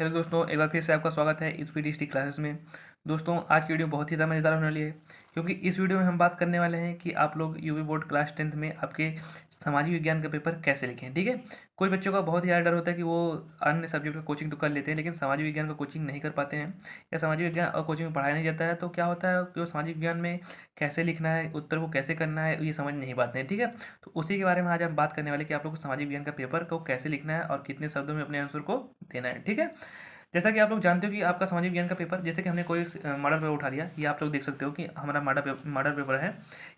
Hello दोस्तों, एक बार फिर से आपका स्वागत है इस पीडीएसटी क्लासेस में। दोस्तों, आज की वीडियो बहुत ही ज़्यादा मज़ेदार होने वाली है, क्योंकि इस वीडियो में हम बात करने वाले हैं कि आप लोग यूपी बोर्ड क्लास 10th में आपके सामाजिक विज्ञान का पेपर कैसे लिखें। ठीक है, कुछ बच्चों का बहुत ही ज़्यादा डर होता है कि वो अन्य सब्जेक्ट का कोचिंग तो कर लेते हैं, लेकिन सामाजिक विज्ञान का कोचिंग नहीं कर पाते हैं, या सामाजिक विज्ञान और कोचिंग में पढ़ाया नहीं जाता है। तो क्या होता है कि वो सामाजिक विज्ञान में कैसे लिखना है, उत्तर को कैसे करना है, ये समझ नहीं पाते हैं। ठीक है, तो उसी के बारे में आज हम बात करने वाले कि आप लोग को सामाजिक विज्ञान का पेपर को कैसे लिखना है और कितने शब्दों में अपने आंसर को देना है। ठीक है, जैसा कि आप लोग जानते हो कि आपका सामाजिक विज्ञान का पेपर, जैसे कि हमने कोई मॉडल पेपर उठा लिया, ये आप लोग देख सकते हो कि हमारा मॉडल पेपर है।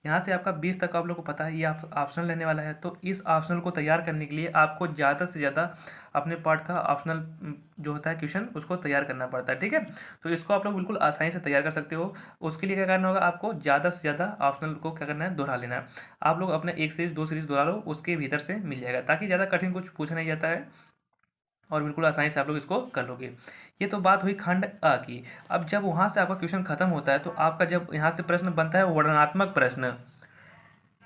यहाँ से आपका 20 तक आप लोग को पता है, ये आप ऑप्शनल लेने वाला है। तो इस ऑप्शनल को तैयार करने के लिए आपको ज़्यादा से ज़्यादा अपने पार्ट का ऑप्शनल जो होता है क्वेश्चन, उसको तैयार करना पड़ता है। ठीक है, तो इसको आप लोग बिल्कुल आसानी से तैयार कर सकते हो। उसके लिए क्या करना होगा, आपको ज़्यादा से ज़्यादा ऑप्शनल को क्या करना है, दोहरा लेना है। आप लोग अपने एक सीरीज 2 सीरीज दोहरा लो, उसके भीतर से मिल जाएगा, ताकि ज़्यादा कठिन कुछ पूछा नहीं जाता है और बिल्कुल आसानी से आप लोग इसको कर लोगे। ये तो बात हुई खंड अ की। अब जब वहाँ से आपका क्वेश्चन खत्म होता है, तो आपका जब यहाँ से प्रश्न बनता है वर्णनात्मक प्रश्न,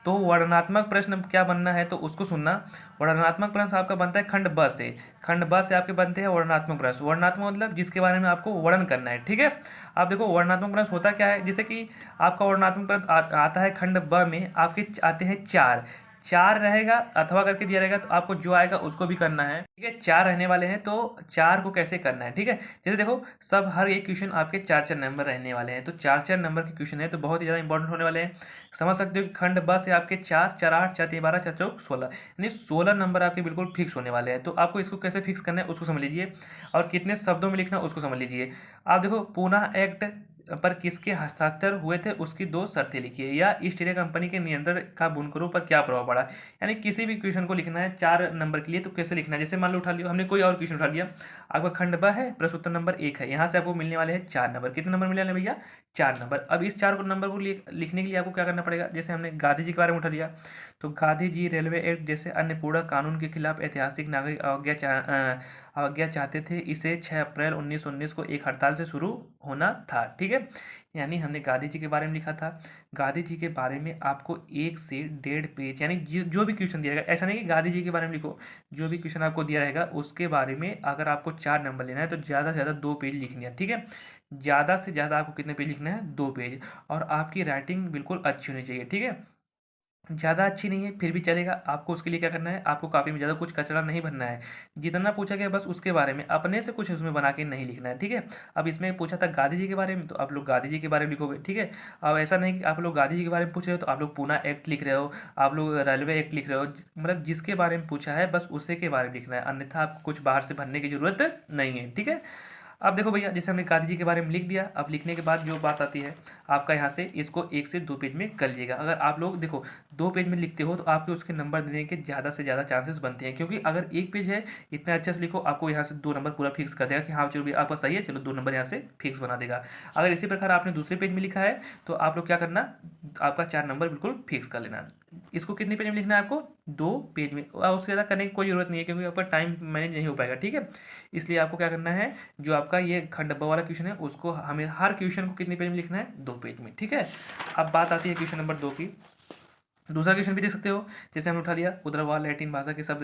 तो वर्णनात्मक प्रश्न क्या बनना है तो उसको सुनना। वर्णनात्मक प्रश्न आपका बनता है खंड ब से। खंड ब से आपके बनते हैं वर्णनात्मक प्रश्न। वर्णनात्मक मतलब जिसके बारे में आपको वर्णन करना है। ठीक है, आप देखो वर्णनात्मक प्रश्न होता क्या है, जैसे कि आपका वर्णनात्मक प्रश्न आता है खंड ब में, आपके आते हैं चार। चार रहेगा अथवा करके दिया रहेगा, तो आपको जो आएगा उसको भी करना है। ठीक है, चार रहने वाले हैं, तो चार को कैसे करना है। ठीक है, जैसे देखो सब हर एक क्वेश्चन आपके चार चार नंबर रहने वाले हैं, तो चार चार नंबर के क्वेश्चन है, तो बहुत ही ज़्यादा इंपॉर्टेंट होने वाले हैं। समझ सकते हो कि खंड ब से आपके चार, चार आठ, चार तीन 12, चार चौक 16, यानी 16 नंबर आपके बिल्कुल फिक्स होने वाले हैं। तो आपको इसको कैसे फिक्स करना है उसको समझ लीजिए, और कितने शब्दों में लिखना है उसको समझ लीजिए। आप देखो पूना एक्ट पर किसके हस्ताक्षर हुए थे उसकी दो शर्तें लिखिए, या ईस्ट इंडिया कंपनी के नियंत्रण का बुनकरों पर क्या प्रभाव पड़ा। यानी किसी भी क्वेश्चन को लिखना है 4 नंबर के लिए, तो कैसे लिखना है। जैसे मान लो उठा लिया हमने कोई और क्वेश्चन उठा लिया, आपका खंड ब है, प्रश्न उत्तर नंबर 1 है, यहाँ से आपको मिलने वाले हैं 4 नंबर। कितने नंबर मिलने वाले हैं भैया, 4 नंबर। अब इस 4 नंबर को लिखने के लिए आपको क्या करना पड़ेगा, जैसे हमने गांधी जी के बारे में उठा लिया, तो गांधी जी रेलवे एक्ट जैसे अन्य पूरा कानून के खिलाफ ऐतिहासिक नागरिक अवज्ञा चाहते थे। इसे 6 अप्रैल 1919 को एक हड़ताल से शुरू होना था। ठीक है, यानी हमने गांधी जी के बारे में लिखा था। गांधी जी के बारे में आपको 1 से 1.5 पेज, यानी जो भी क्वेश्चन दिया रहेगा, ऐसा नहीं कि गांधी जी के बारे में लिखो, जो भी क्वेश्चन आपको दिया रहेगा उसके बारे में अगर आपको 4 नंबर लेना है, तो ज़्यादा से ज़्यादा 2 पेज लिखनी है। ठीक है, ज़्यादा से ज़्यादा आपको कितने पेज लिखना है, 2 पेज। और आपकी राइटिंग बिल्कुल अच्छी होनी चाहिए। ठीक है, ज़्यादा अच्छी नहीं है फिर भी चलेगा। आपको उसके लिए क्या करना है, आपको कॉपी में ज़्यादा कुछ कचरा नहीं भरना है। जितना पूछा गया बस उसके बारे में, अपने से कुछ उसमें बना के नहीं लिखना है। ठीक है, अब इसमें पूछा था गांधी जी के बारे में, तो आप लोग गांधी जी के बारे में लिखोगे। ठीक है, अब ऐसा नहीं कि आप लोग गांधी जी के बारे में पूछ रहे हो तो आप लोग पूना एक्ट लिख रहे हो, आप लोग रेलवे एक्ट लिख रहे हो। मतलब जिसके बारे में पूछा है बस उसी के बारे में लिखना है, अन्यथा आपको कुछ बाहर से भरने की जरूरत नहीं है। ठीक है, अब देखो भैया, जैसे हमने गांधी जी के बारे में लिख दिया, अब लिखने के बाद जो बात आती है आपका, यहाँ से इसको 1 से 2 पेज में कर लीजिएगा। अगर आप लोग देखो 2 पेज में लिखते हो, तो आपके उसके नंबर देने के ज़्यादा से ज़्यादा चांसेस बनते हैं, क्योंकि अगर 1 पेज है, इतना अच्छे से लिखो, आपको यहाँ से 2 नंबर पूरा फिक्स कर देगा कि हाँ चलो भैया आपका सही है, चलो 2 नंबर यहाँ से फिक्स बना देगा। अगर इसी प्रकार आपने दूसरे पेज में लिखा है, तो आप लोग क्या करना, आपका 4 नंबर बिल्कुल फिक्स कर लेना। इसको कितने पेज में लिखना है आपको, 2 पेज में, और उससे ज़्यादा करने की कोई ज़रूरत नहीं है, क्योंकि आपका टाइम मैनेज नहीं हो पाएगा। ठीक है, इसलिए आपको क्या करना है, जो आपका ये खंड ब वाला क्वेश्चन है उसको हमें हर क्वेश्चन को कितने पेज में लिखना है, 2 पेज में। ठीक है, अब बात आती है क्वेश्चन नंबर 2 की। दूसरा क्वेश्चन भी देख सकते हो, जैसे हमने उठा लिया, उदरवाल लैटिन भाषा के शब्द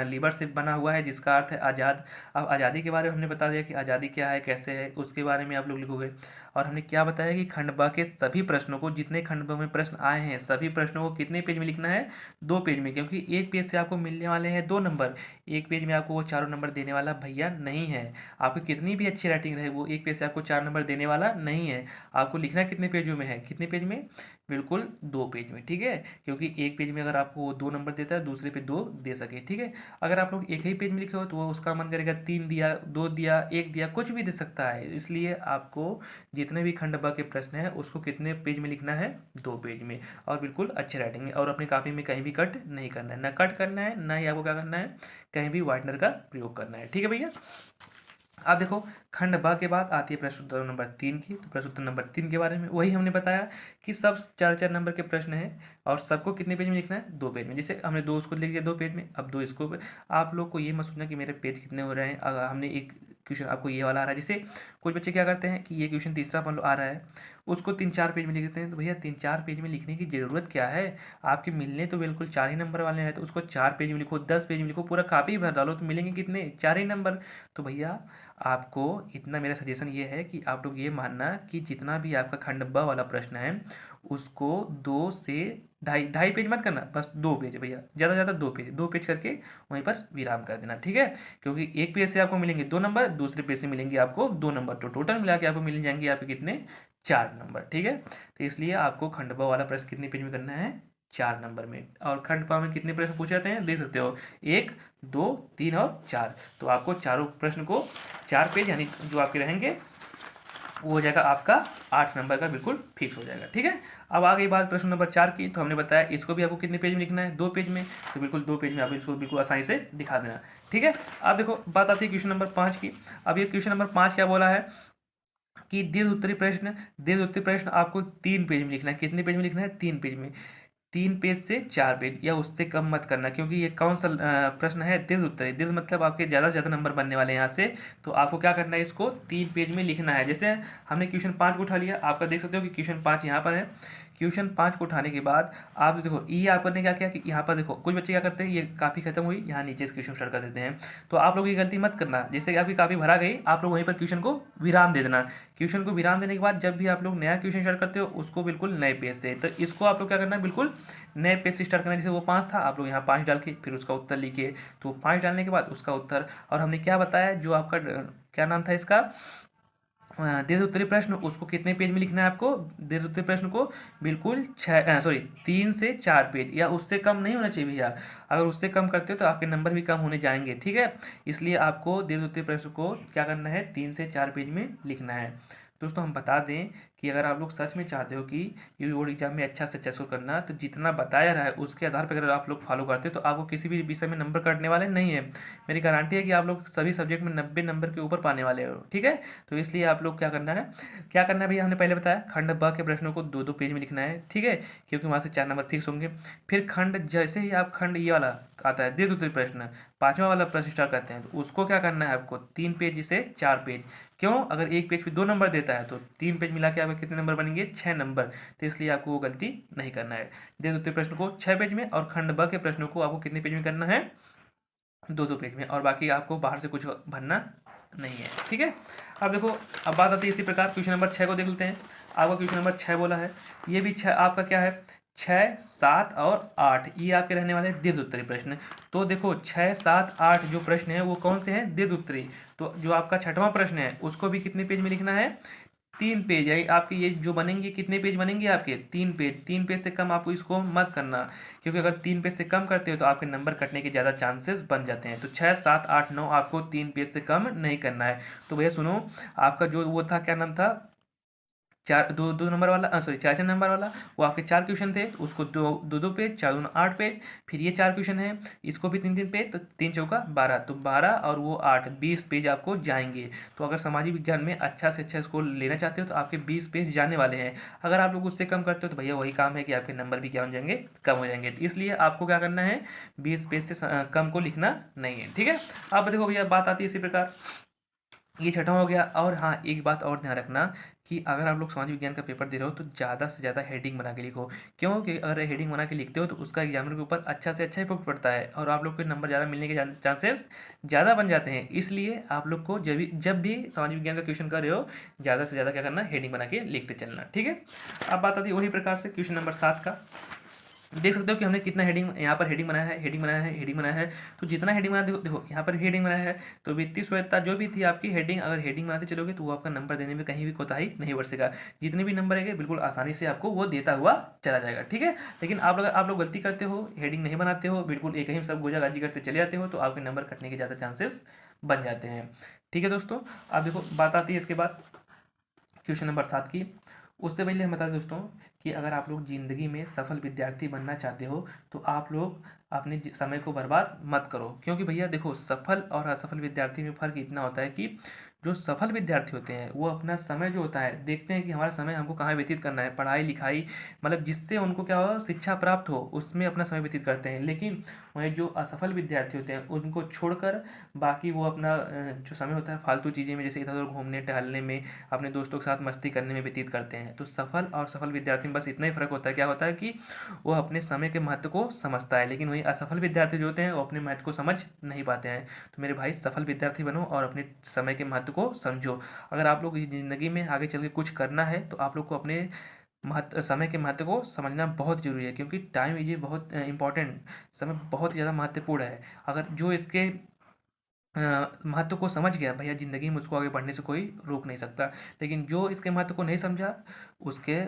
लिबर से बना हुआ है, जिसका अर्थ है आज़ाद। अब आज़ादी के बारे में हमने बता दिया कि आज़ादी क्या है, कैसे है, उसके बारे में आप लोग लिखोगे। और हमने क्या बताया कि खंड ब के सभी प्रश्नों को, जितने खंड ब में प्रश्न आए हैं सभी प्रश्नों को कितने पेज में लिखना है, 2 पेज में, क्योंकि 1 पेज से आपको मिलने वाले हैं 2 नंबर। 1 पेज में आपको वो चारों नंबर देने वाला भैया नहीं है। आपकी कितनी भी अच्छी राइटिंग रहे, वो 1 पेज से आपको 4 नंबर देने वाला नहीं है। आपको लिखना कितने पेजों में है, कितने पेज में, बिल्कुल 2 पेज में। ठीक है, क्योंकि 1 पेज में अगर आपको 2 नंबर देता है, दूसरे पे 2 दे सके। ठीक है, अगर आप लोग एक ही पेज में लिखे हो, तो वो उसका मन करेगा 3 दिया, 2 दिया, 1 दिया, कुछ भी दे सकता है। इसलिए आपको जितने भी खंड ब के प्रश्न हैं उसको कितने पेज में लिखना है, 2 पेज में, और बिल्कुल अच्छे राइटिंग में। और अपनी कॉपी में कहीं भी कट नहीं करना है, ना कट करना है, ना ही आपको क्या करना है, कहीं भी व्हाइटनर का प्रयोग करना है। ठीक है भैया, आप देखो खंड ब के बाद आती है प्रश्न उत्तर नंबर 3 की। तो प्रश्न उत्तर नंबर 3 के बारे में वही हमने बताया कि सब 4 4 नंबर के प्रश्न हैं, और सबको कितने पेज में लिखना है, 2 पेज में। जैसे हमने 2 उसको लिख दिया 2 पेज में, अब 2 इसको। आप लोग को ये मत सोचना कि मेरे पेज कितने हो रहे हैं। अगर हमने एक क्वेश्चन आपको ये वाला आ रहा है। जैसे कुछ बच्चे क्या करते हैं कि ये क्वेश्चन तीसरा मान लो आ रहा है, उसको 3-4 पेज में लिख देते हैं। तो भैया 3-4 पेज में लिखने की ज़रूरत क्या है, आपके मिलने तो बिल्कुल 4 ही नंबर वाले हैं, तो उसको 4 पेज में लिखो, 10 पेज में लिखो, पूरा कापी भर डालो, तो मिलेंगे कितने, 4 ही नंबर। तो भैया आपको इतना मेरा सजेशन ये है कि आप लोग ये मानना कि जितना भी आपका खंड ब वाला प्रश्न है उसको 2 से ढाई ढाई पेज मत करना, बस 2 पेज भैया, ज़्यादा से ज़्यादा 2 पेज करके वहीं पर विराम कर देना, ठीक है। क्योंकि एक पेज से आपको मिलेंगे 2 नंबर, दूसरे पेज से मिलेंगे आपको 2 नंबर, तो टोटल मिला के आपको मिल जाएंगे आपके कितने, 4 नंबर, ठीक है। तो इसलिए आपको खंड ब वाला प्रश्न कितने पेज में करना है, 4 नंबर में। और खंड प में कितने प्रश्न पूछे जाते हैं देख सकते हो, 1, 2, 3 और 4। तो आपको चारों प्रश्न को 4 पेज यानी जो आपके रहेंगे वो हो जाएगा आपका 8 नंबर का, बिल्कुल फिक्स हो जाएगा, ठीक है। अब आ गई बात प्रश्न नंबर 4 की, तो हमने बताया इसको भी आपको कितने पेज में लिखना है, 2 पेज में। तो बिल्कुल 2 पेज में आप इसको बिल्कुल आसानी से दिखा देना, ठीक है। अब देखो बात आती है क्वेश्चन नंबर 5 की। अब ये क्वेश्चन नंबर 5 क्या बोला है कि दीर्घ उत्तरी प्रश्न आपको 3 पेज में लिखना है। कितने पेज में लिखना है, 3 पेज में। 3 पेज से 4 पेज या उससे कम मत करना, क्योंकि ये कौन सा प्रश्न है, दीर्घ उत्तरी। दीर्घ मतलब आपके ज़्यादा से ज़्यादा नंबर बनने वाले हैं यहाँ से। तो आपको क्या करना है, इसको 3 पेज में लिखना है। जैसे हमने क्वेश्चन 5 को उठा लिया, आपका देख सकते हो कि क्वेश्चन 5 यहाँ पर है। क्वेश्चन 5 को उठाने के बाद आप देखो ये आपने क्या किया कि यहाँ पर देखो कुछ बच्चे क्या करते हैं, ये काफ़ी खत्म हुई, यहाँ नीचे से क्वेश्चन स्टार्ट कर देते हैं। तो आप लोग ये गलती मत करना। जैसे कि आपकी काफ़ी भरा गई, आप लोग वहीं पर क्वेश्चन को विराम दे देना। क्वेश्चन को विराम देने के बाद जब भी आप लोग नया क्वेश्चन स्टार्ट करते हो उसको बिल्कुल नए पेज से, तो इसको आप लोग क्या करना है, बिल्कुल नए पेज से स्टार्ट करना। जैसे वो 5 था, आप लोग यहाँ 5 डाल के फिर उसका उत्तर लिखिए। तो 5 डालने के बाद उसका उत्तर, और हमने क्या बताया, जो आपका क्या नाम था इसका, दीर्घ उत्तरी प्रश्न, उसको कितने पेज में लिखना है आपको, दीर्घ उत्तरी प्रश्न को बिल्कुल 3 से 4 पेज या उससे कम नहीं होना चाहिए भैया। अगर उससे कम करते हो तो आपके नंबर भी कम होने जाएंगे, ठीक है। इसलिए आपको दीर्घ उत्तरी प्रश्न को क्या करना है, 3 से 4 पेज में लिखना है। दोस्तों हम बता दें कि अगर आप लोग सच में चाहते हो कि यूपी बोर्ड एग्जाम में अच्छा से अच्छा स्कोर करना, तो जितना बताया रहा है उसके आधार पर अगर आप लोग फॉलो करते हो तो आपको किसी भी विषय में नंबर कटने वाले नहीं है। मेरी गारंटी है कि आप लोग सभी सब्जेक्ट में 90 नंबर के ऊपर पाने वाले हो, ठीक है। तो इसलिए आप लोग क्या करना है भैया, हमने पहले बताया खंड ब के प्रश्नों को 2-2 पेज में लिखना है, ठीक है, क्योंकि वहाँ से 4 नंबर फिक्स होंगे। फिर खंड, जैसे ही आप खंड ये वाला आता है दीर्घ उत्तरी प्रश्न, 5वां वाला प्रश्न स्टार्ट करते हैं, तो उसको क्या करना है आपको, 3 पेज से 4 पेज। क्यों, अगर एक पेज पे 2 नंबर देता है तो 3 पेज मिला के आपके कितने नंबर बनेंगे, 6 नंबर। तो इसलिए आपको वो गलती नहीं करना है। दीर्घ उत्तरी प्रश्न को 6 पेज में, और खंड ब के प्रश्नों को आपको कितने पेज में करना है, 2-2 पेज में, और बाकी आपको बाहर से कुछ भरना नहीं है, ठीक है। अब देखो, अब बात आती है इसी प्रकार क्वेश्चन नंबर 6 को देख लेते हैं। आपका क्वेश्चन नंबर 6 बोला है, ये भी 6 आपका क्या है, 6, 7 और 8 ये आपके रहने वाले हैं दीर्घ उत्तरी प्रश्न। तो देखो 6, 7, 8 जो प्रश्न है वो कौन से हैं, दीर्घ उत्तरी। तो जो आपका 6वां प्रश्न है उसको भी कितने पेज में लिखना है, 3 पेज है। आपके ये जो बनेंगे कितने पेज बनेंगे आपके, 3 पेज। 3 पेज से कम आपको इसको मत करना, क्योंकि अगर 3 पेज से कम करते हो तो आपके नंबर कटने के ज़्यादा चांसेस बन जाते हैं। तो 6, 7, 8, 9 आपको 3 पेज से कम नहीं करना है। तो भैया सुनो, आपका जो वो था, क्या नाम था, 2-2 नंबर वाला, सॉरी 4-4 नंबर वाला, वो आपके 4 क्वेश्चन थे, तो उसको 2-2 पेज, 4 दूनी 8 पेज। फिर ये 4 क्वेश्चन है, इसको भी 3-3 पेज, तो 3 चौका 12, तो 12 और वो 8, 20 पेज आपको जाएंगे। तो अगर सामाजिक विज्ञान में अच्छा से अच्छा स्कोर लेना चाहते हो तो आपके 20 पेज जाने वाले हैं। अगर आप लोग उससे कम करते हो तो भैया वही काम है कि आपके नंबर भी क्या हो जाएंगे, कम हो जाएंगे। इसलिए आपको क्या करना है, 20 पेज से कम को लिखना नहीं है, ठीक है। अब देखो भैया बात आती है इसी प्रकार, ये 6वां हो गया। और हाँ, एक बात और ध्यान रखना कि अगर आप लोग समाज विज्ञान का पेपर दे रहे हो तो ज़्यादा से ज़्यादा हेडिंग बना के लिखो। क्योंकि अगर हेडिंग बना के लिखते हो तो उसका एग्जामिनर के ऊपर अच्छा से अच्छा इफेक्ट पड़ता है, और आप लोग के नंबर ज़्यादा मिलने के चांसेस ज़्यादा बन जाते हैं। इसलिए आप लोग को जब भी समाज विज्ञान का क्वेश्चन कर रहे हो, ज़्यादा से ज़्यादा क्या करना, हेडिंग बना के लिखते चलना, ठीक है। अब बात आती है वही प्रकार से क्वेश्चन नंबर 7 का। देख सकते हो कि हमने कितना हेडिंग यहाँ पर हेडिंग बनाया है, हेडिंग बनाया है, हेडिंग बनाया है। तो जितना हेडिंग बनाया, देखो देखो यहाँ पर हेडिंग बनाया है, तो वित्तीय स्वायत्तता जो भी थी आपकी हेडिंग, अगर हेडिंग बनाते चलोगे तो वो आपका नंबर देने में कहीं भी कोताही नहीं बरसेगा। जितने भी नंबर आएंगे बिल्कुल आसानी से आपको वो देता हुआ चला जाएगा, ठीक है। लेकिन आप लोग गलती करते हो, हेडिंग नहीं बनाते हो, बिल्कुल एक ही सब गोजागाजी करते चले जाते हो, तो आपके नंबर कटने के ज़्यादा चांसेस बन जाते हैं, ठीक है दोस्तों। अब देखो बात आती है इसके बाद क्वेश्चन नंबर 7 की। उससे पहले हम बता दें दोस्तों कि अगर आप लोग ज़िंदगी में सफल विद्यार्थी बनना चाहते हो तो आप लोग अपने समय को बर्बाद मत करो। क्योंकि भैया देखो, सफल और असफल विद्यार्थी में फ़र्क इतना होता है कि जो सफल विद्यार्थी होते हैं वो अपना समय जो होता है देखते हैं कि हमारा समय हमको कहाँ व्यतीत करना है, पढ़ाई लिखाई, मतलब जिससे उनको क्या हो, शिक्षा प्राप्त हो, उसमें अपना समय व्यतीत करते हैं। लेकिन वहीं जो असफल विद्यार्थी होते हैं उनको छोड़कर बाकी वो अपना जो समय होता है फालतू चीज़ें में, जैसे इधर उधर घूमने टहलने में, अपने दोस्तों के साथ मस्ती करने में व्यतीत करते हैं। तो सफल और सफल विद्यार्थी में बस इतना ही फ़र्क होता है, क्या होता है कि वो अपने समय के महत्व को समझता है, लेकिन वहीं असफल विद्यार्थी जो होते हैं वो अपने महत्व को समझ नहीं पाते हैं। तो मेरे भाई, सफल विद्यार्थी बनो और अपने समय के महत्व को समझो। अगर आप लोग ज़िंदगी में आगे चल के कुछ करना है तो आप लोग को अपने समय के महत्व को समझना बहुत ज़रूरी है, क्योंकि टाइम इज ए बहुत इंपॉर्टेंट, समय बहुत ज़्यादा महत्वपूर्ण है। अगर जो इसके महत्व को समझ गया भैया, ज़िंदगी में उसको आगे बढ़ने से कोई रोक नहीं सकता। लेकिन जो इसके महत्व को नहीं समझा, उसके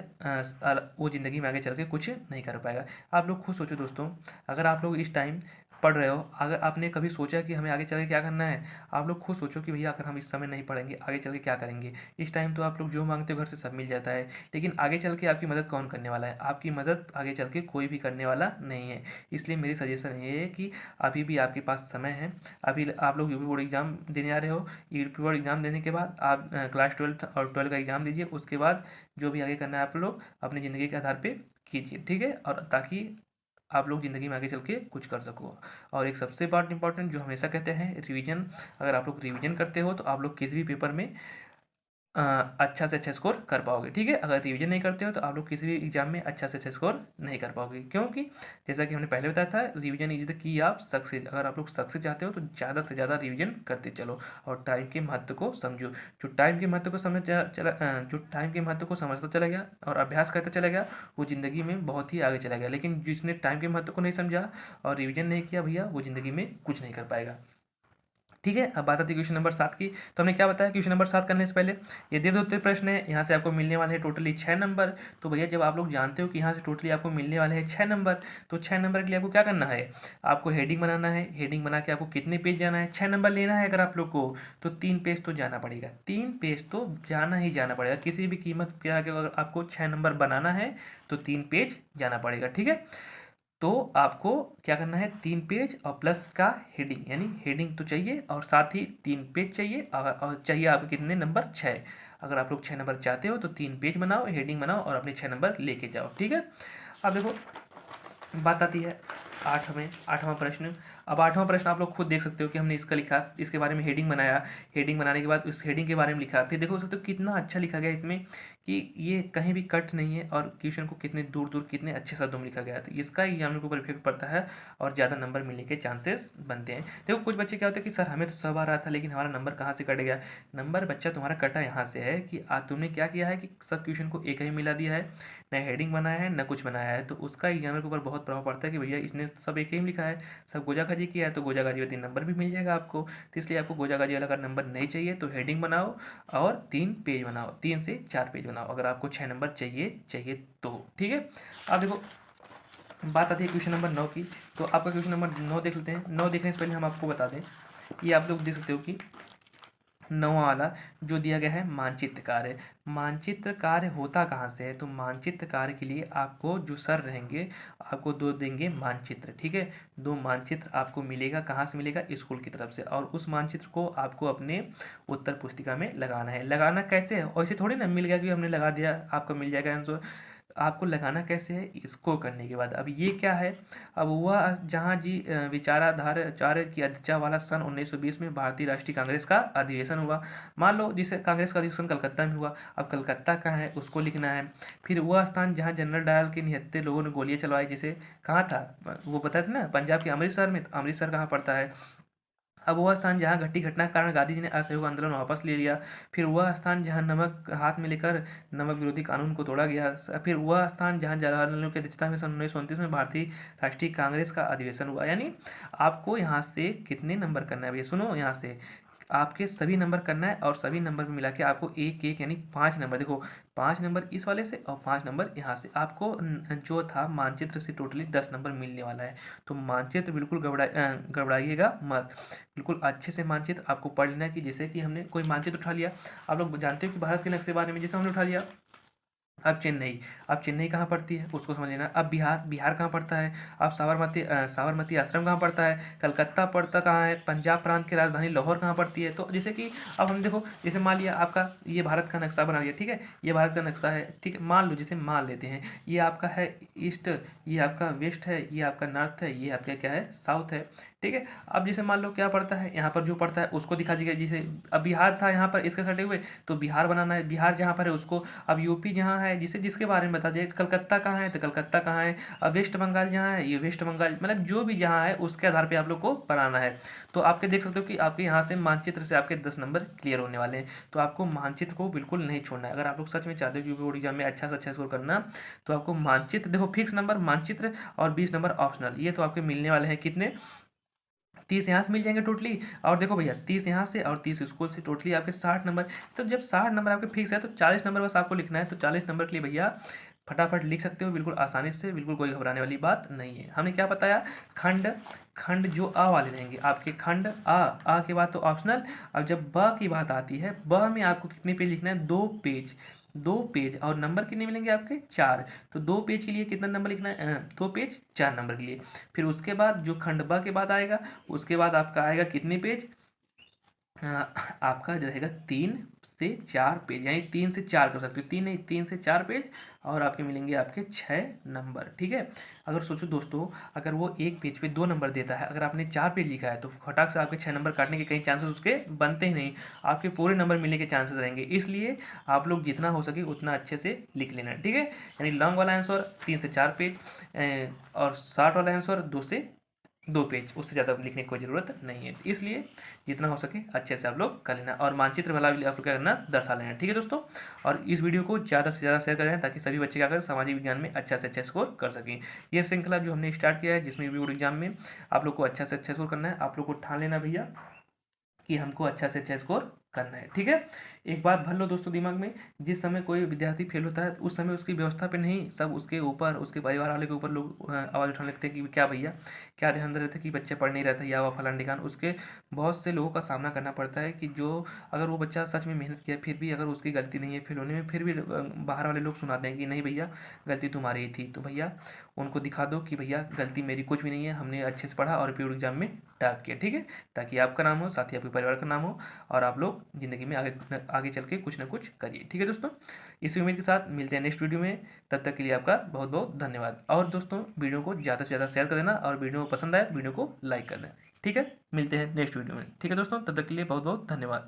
वो ज़िंदगी में आगे चल के कुछ नहीं कर पाएगा। आप लोग खुद सोचो दोस्तों, अगर आप लोग इस टाइम पढ़ रहे हो, अगर आपने कभी सोचा कि हमें आगे चल के क्या करना है, आप लोग खुद सोचो कि भैया अगर हम इस समय नहीं पढ़ेंगे आगे चल के क्या करेंगे। इस टाइम तो आप लोग जो मांगते हो घर से सब मिल जाता है, लेकिन आगे चल के आपकी मदद कौन करने वाला है? आपकी मदद आगे चल के कोई भी करने वाला नहीं है। इसलिए मेरी सजेशन ये है कि अभी भी आपके पास समय है। अभी आप लोग यूपी बोर्ड एग्ज़ाम देने आ रहे हो, यूपी बोर्ड एग्ज़ाम देने के बाद आप क्लास 12 और 12 का एग्ज़ाम दीजिए। उसके बाद जो भी आगे करना है आप लोग अपनी ज़िंदगी के आधार पे कीजिए, ठीक है? और ताकि आप लोग ज़िंदगी में आगे चल के कुछ कर सको। और एक सबसे बात इंपॉर्टेंट जो हमेशा कहते हैं, रिवीजन। अगर आप लोग रिवीजन करते हो तो आप लोग किसी भी पेपर में अच्छा से अच्छा स्कोर कर पाओगे, ठीक है? अगर रिवीजन नहीं करते हो तो आप लोग किसी भी एग्जाम में अच्छा से अच्छा स्कोर नहीं कर पाओगे, क्योंकि जैसा कि हमने पहले बताया था, revision is the key of success. अगर आप लोग सक्सेस चाहते हो तो ज़्यादा से ज़्यादा रिवीजन करते चलो और टाइम के महत्व को समझो। जो टाइम के महत्व को जो टाइम के महत्व को समझता चला गया और अभ्यास करता चला गया, वो ज़िंदगी में बहुत ही आगे चला गया। लेकिन जिसने टाइम के महत्व को नहीं समझा और रिवीजन नहीं किया भैया, वो ज़िंदगी में कुछ नहीं कर पाएगा, ठीक है? अब बात आती है क्वेश्चन नंबर 7 की। तो हमने क्या बताया, क्वेश्चन नंबर 7 करने से पहले ये दीर्घ प्रश्न है, यहाँ से आपको मिलने वाले हैं टोटली 6 नंबर। तो भैया जब आप लोग जानते हो कि यहाँ से टोटली आपको मिलने वाले हैं 6 नंबर, तो 6 नंबर के लिए आपको क्या करना है, आपको हेडिंग बनाना है। हेडिंग बना के आपको कितने पेज जाना है, 6 नंबर लेना है अगर आप लोग को, तो 3 पेज तो जाना पड़ेगा। 3 पेज तो जाना ही जाना पड़ेगा, किसी भी कीमत पे आके अगर आपको 6 नंबर बनाना है तो 3 पेज जाना पड़ेगा, ठीक है? तो आपको क्या करना है, 3 पेज और प्लस का हेडिंग, यानी हेडिंग तो चाहिए और साथ ही 3 पेज चाहिए। और चाहिए आपको कितने नंबर, 6। अगर आप लोग 6 नंबर चाहते हो तो 3 पेज बनाओ, हेडिंग बनाओ और अपने 6 नंबर लेके जाओ, ठीक है? अब देखो बात आती है आठवां प्रश्न। अब आठवां प्रश्न आप लोग खुद देख सकते हो कि हमने इसका लिखा, इसके बारे में हेडिंग बनाया, हेडिंग बनाने के बाद उस हेडिंग के बारे में लिखा, फिर देखो सकते हो कितना अच्छा लिखा गया इसमें कि ये कहीं भी कट नहीं है और क्वेश्चन को कितने दूर दूर कितने अच्छे शब्दों में लिखा गया है। तो इसका एग्जाम के ऊपर इफेक्ट पड़ता है और ज़्यादा नंबर मिलने के चांसेस बनते हैं। देखो कुछ बच्चे क्या होते हैं कि सर हमें तो सब आ रहा था लेकिन हमारा नंबर कहाँ से कट गया। नंबर बच्चा तुम्हारा कटा यहाँ से है कि तुमने क्या किया है कि सब क्वेश्चन को एक ही मिला दिया है, न हेडिंग बनाया है न कुछ बनाया है। तो उसका एग्जाम के ऊपर बहुत प्रभाव पड़ता है कि भैया इसने सब एक ही में लिखा है, सब गोजागाजी किया है, तो गोजागाजी वाली नंबर भी मिल जाएगा आपको। तो इसलिए आपको गोजागाजी वाला अगर नंबर नहीं चाहिए तो हेडिंग बनाओ और 3 पेज बनाओ, 3 से 4 पेज बनाओ अगर आपको 6 नंबर चाहिए तो, ठीक है? अब देखो बात आती है क्वेश्चन नंबर 9 की। तो आपका क्वेश्चन नंबर 9 देख लेते हैं। 9 देखने से पहले हम आपको बता दें, ये आप लोग देख सकते हो कि 9वां वाला जो दिया गया है मानचित्र कार्य। मानचित्र कार्य होता कहाँ से है, तो मानचित्र कार्य के लिए आपको जो सर रहेंगे आपको 2 देंगे मानचित्र, ठीक है? 2 मानचित्र आपको मिलेगा, कहाँ से मिलेगा, स्कूल की तरफ से। और उस मानचित्र को आपको अपने उत्तर पुस्तिका में लगाना है। लगाना कैसे है, ऐसे थोड़ी ना मिल गया कि हमने लगा दिया आपका मिल जाएगा आंसर। आपको लगाना कैसे है, इसको करने के बाद अब ये क्या है, अब वह जहाँ जी विचाराधाराचार्य की अध्यक्षता वाला सन 1920 में भारतीय राष्ट्रीय कांग्रेस का अधिवेशन हुआ। मान लो जिसे कांग्रेस का अधिवेशन कलकत्ता में हुआ, अब कलकत्ता कहाँ है उसको लिखना है। फिर वह स्थान जहाँ जनरल डायर के निहत्थे लोगों ने गोलियां चलवाई, जैसे कहाँ था वो बताए थे ना, पंजाब के अमृतसर में। तो अमृतसर कहाँ पड़ता है। अब वह स्थान जहाँ घटी घटना के कारण गांधी जी ने असहयोग आंदोलन वापस ले लिया। फिर वह स्थान जहाँ नमक हाथ में लेकर नमक विरोधी कानून को तोड़ा गया। फिर वह स्थान जहाँ जवाहरलाल नेहरू की अध्यक्षता में सन 1929 में भारतीय राष्ट्रीय कांग्रेस का अधिवेशन हुआ। यानी आपको यहाँ से कितने नंबर करना है भैया, सुनो, यहाँ से आपके सभी नंबर करना है और सभी नंबर में मिला के आपको एक एक यानी 5 नंबर, देखो 5 नंबर इस वाले से और 5 नंबर यहाँ से, आपको जो था मानचित्र से टोटली 10 नंबर मिलने वाला है। तो मानचित्र बिल्कुल गड़बड़ाइएगा मत, बिल्कुल अच्छे से मानचित्र आपको पढ़ लेना है। कि जैसे कि हमने कोई मानचित्र उठा लिया, आप लोग जानते हो कि भारत के नक्शे बारे में जैसे हमने उठा लिया अब चेन्नई कहाँ पड़ती है उसको समझ लेना। अब बिहार कहाँ पड़ता है। अब साबरमती आश्रम कहाँ पड़ता है। कलकत्ता पड़ता कहाँ है। पंजाब प्रांत की राजधानी लाहौर कहाँ पड़ती है। तो जैसे कि अब हम देखो, जैसे मान लिया आपका ये भारत का नक्शा बना लिया, ठीक है, ये भारत का नक्शा है, ठीक है, मान लो, जैसे मान लेते हैं ये आपका है ईस्ट, ये आपका वेस्ट है, ये आपका नॉर्थ है, ये आपका क्या है, साउथ है, ठीक है। अब जैसे मान लो क्या पड़ता है, यहाँ पर जो पड़ता है उसको दिखा दीजिएगा। जैसे अब बिहार था यहाँ पर इसके सटे हुए, तो बिहार बनाना है, बिहार जहाँ पर है उसको। अब यूपी जहाँ है, जिसे जिसके बारे में बता दिए, कलकत्ता कहाँ है तो कलकत्ता कहाँ है। अब वेस्ट बंगाल जहाँ है, ये वेस्ट बंगाल, मतलब जो भी जहाँ है उसके आधार पे आप लोग को बनाना है। तो आपके देख सकते हो कि आपके यहाँ से मानचित्र से आपके 10 नंबर क्लियर होने वाले हैं। तो आपको मानचित्र को बिल्कुल नहीं छोड़ना है। अगर आप लोग सच में चाहते हो कि यूपी बोर्ड एग्जाम में अच्छा से अच्छा स्कोर करना, तो आपको मानचित्र देखो, फिक्स नंबर मानचित्र और 20 नंबर ऑप्शनल, ये तो आपके मिलने वाले हैं कितने, 30 यहाँ से मिल जाएंगे टोटली। और देखो भैया 30 यहाँ से और 30 स्कूल से, टोटली आपके 60 नंबर। तो जब 60 नंबर आपके फिक्स है तो 40 नंबर बस आपको लिखना है। तो 40 नंबर के लिए भैया फटाफट लिख सकते हो बिल्कुल आसानी से, बिल्कुल कोई घबराने वाली बात नहीं है। हमने क्या बताया, खंड खंड जो आ वाले रहेंगे आपके, खंड आ के बाद तो ऑप्शनल। अब जब ब की बात आती है, ब में आपको कितने पेज लिखना है, 2 पेज, 2 पेज। और नंबर कितने मिलेंगे आपके, 4। तो 2 पेज के लिए कितना नंबर लिखना है, 2 पेज 4 नंबर के लिए। फिर उसके बाद जो खंड ब के बाद आएगा, उसके बाद आपका आएगा कितने पेज, आपका जो रहेगा 3 से 4 पेज, यानी 3 से 4 कर सकते हो, 3 नहीं 3 से 4 पेज। और आपके मिलेंगे आपके 6 नंबर, ठीक है। अगर सोचो दोस्तों, अगर वो एक पेज पे 2 नंबर देता है, अगर आपने 4 पेज लिखा है, तो फटाक से आपके 6 नंबर काटने के कई चांसेस उसके बनते ही नहीं, आपके पूरे नंबर मिलने के चांसेस रहेंगे। इसलिए आप लोग जितना हो सके उतना अच्छे से लिख लेना, ठीक है। यानी लॉन्ग वाला आंसर 3 से 4 पेज, और शॉर्ट वाला आंसर 2 पेज, उससे ज़्यादा लिखने की कोई ज़रूरत नहीं है। इसलिए जितना हो सके अच्छे से आप लोग कर लेना, और मानचित्र वाला भी आप लोग क्या करना, दर्शा लेना, ठीक है दोस्तों। और इस वीडियो को ज़्यादा से ज़्यादा शेयर करें ताकि सभी बच्चे क्या करें, सामाजिक विज्ञान में अच्छा से अच्छा स्कोर कर सकें। ये श्रृंखला जो हमने स्टार्ट किया है, जिसमें बोर्ड एग्जाम में आप लोग को अच्छा से अच्छा स्कोर करना है, आप लोग को ठान लेना भैया कि हमको अच्छा से अच्छा स्कोर करना है, ठीक है। एक बात भर लो दोस्तों दिमाग में, जिस समय कोई विद्यार्थी फेल होता है उस समय उसकी व्यवस्था पे नहीं, सब उसके ऊपर, उसके परिवार वाले के ऊपर लोग आवाज़ उठाने लगते हैं कि क्या भैया, क्या ध्यान दे रहे थे कि बच्चे पढ़ नहीं रहे थे, या वह फलान ढिकान। उसके बहुत से लोगों का सामना करना पड़ता है कि जो, अगर वो बच्चा सच में मेहनत किया, फिर भी अगर उसकी गलती नहीं है फेल होने में, फिर भी बाहर वाले लोग सुनाते हैं कि नहीं भैया गलती तुम्हारी ही थी। तो भैया उनको दिखा दो कि भैया गलती मेरी कुछ भी नहीं है, हमने अच्छे से पढ़ा और पीओ एग्जाम में टॉप किया, ठीक है। ताकि आपका नाम हो, साथ ही आपके परिवार का नाम हो, और आप लोग ज़िंदगी में आगे आगे चल के कुछ ना कुछ करिए, ठीक है दोस्तों। इसी उम्मीद के साथ मिलते हैं नेक्स्ट वीडियो में, तब तक के लिए आपका बहुत बहुत धन्यवाद। और दोस्तों वीडियो को ज़्यादा से ज़्यादा शेयर कर देना, और वीडियो पसंद आए तो वीडियो को लाइक कर देना, ठीक है। मिलते हैं नेक्स्ट वीडियो में, ठीक है दोस्तों, तब तक के लिए बहुत बहुत धन्यवाद।